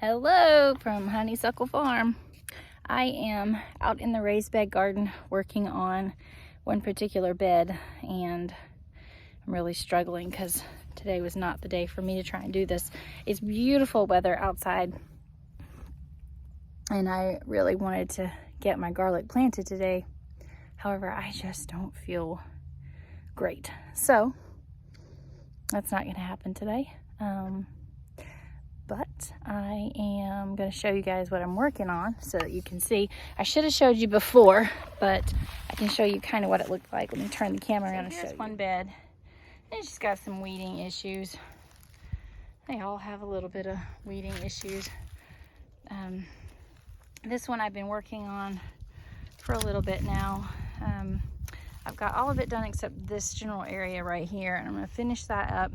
Hello from Honeysuckle Farm. I am out in the raised bed garden working on one particular bed, and I'm really struggling because today was not the day for me to try and do this. It's beautiful weather outside, and I really wanted to get my garlic planted today. However, I just don't feel great. So that's not going to happen today. But I am going to show you guys what I'm working on so that you can see. I should have showed you before, but I can show you kind of what it looked like. Let me turn the camera around and show you. Here's one bed. It's just got some weeding issues. They all have a little bit of weeding issues. This one I've been working on for a little bit now. I've got all of it done except this general area right here, and I'm going to finish that up.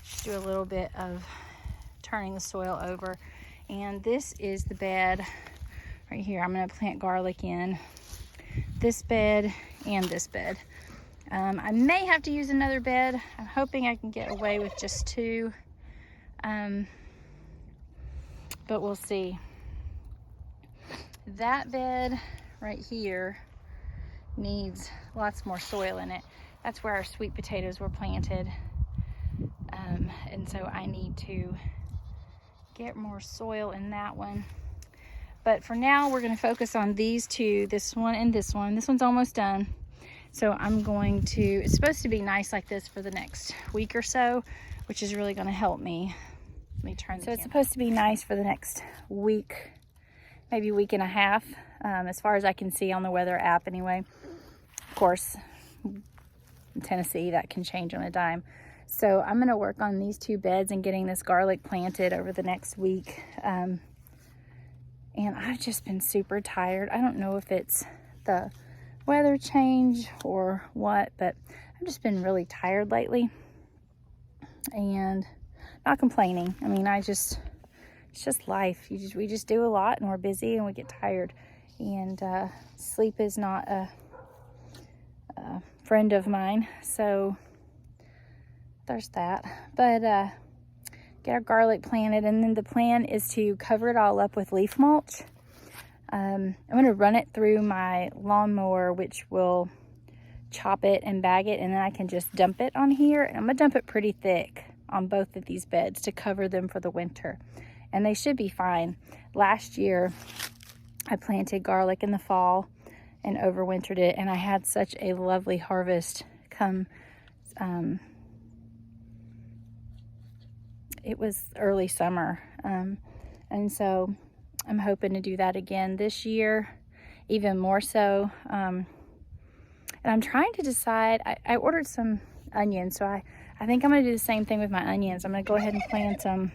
Just do a little bit of turning the soil over, and this is the bed right here. I'm going to plant garlic in this bed and this bed. I may have to use another bed. I'm hoping I can get away with just two, but we'll see. That bed right here needs lots more soil in it. That's where our sweet potatoes were planted, and so I need to get more soil in that one. But for now, we're going to focus on these two, this one and this one. This one's almost done. So I'm going to, it's supposed to be nice like this for the next week or so, which is really going to help me. Let me turn the camera. It's supposed to be nice for the next week, maybe week and a half, as far as I can see on the weather app anyway. Of course, in Tennessee, that can change on a dime. So I'm going to work on these two beds and getting this garlic planted over the next week. And I've just been super tired. I don't know if it's the weather change or what, but I've just been really tired lately. And not complaining. I mean, it's just life. We just do a lot, and we're busy, and we get tired. And sleep is not a friend of mine. So there's that. But get our garlic planted, and then the plan is to cover it all up with leaf mulch. I'm going to run it through my lawnmower, which will chop it and bag it, and then I can just dump it on here. And I'm going to dump it pretty thick on both of these beds to cover them for the winter, and they should be fine. Last year I planted garlic in the fall and overwintered it, and I had such a lovely harvest come it was early summer, and so I'm hoping to do that again this year, even more so. And I'm trying to decide. I ordered some onions, so I think I'm going to do the same thing with my onions. I'm going to go ahead and plant them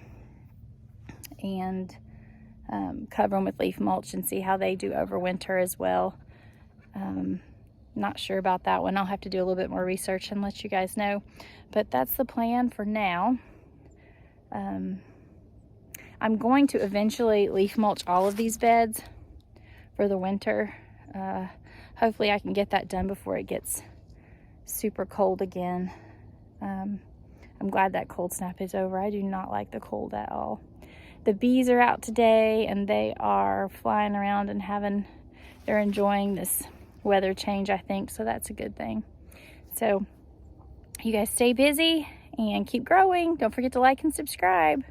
and cover them with leaf mulch and see how they do over winter as well. Not sure about that one. I'll have to do a little bit more research and let you guys know, but that's the plan for now. I'm going to eventually leaf mulch all of these beds for the winter. Hopefully I can get that done before it gets super cold again. I'm glad that cold snap is over. I do not like the cold at all. The bees are out today, and they are flying around and they're enjoying this weather change, I think, so that's a good thing. So you guys stay busy and keep growing. Don't forget to like and subscribe.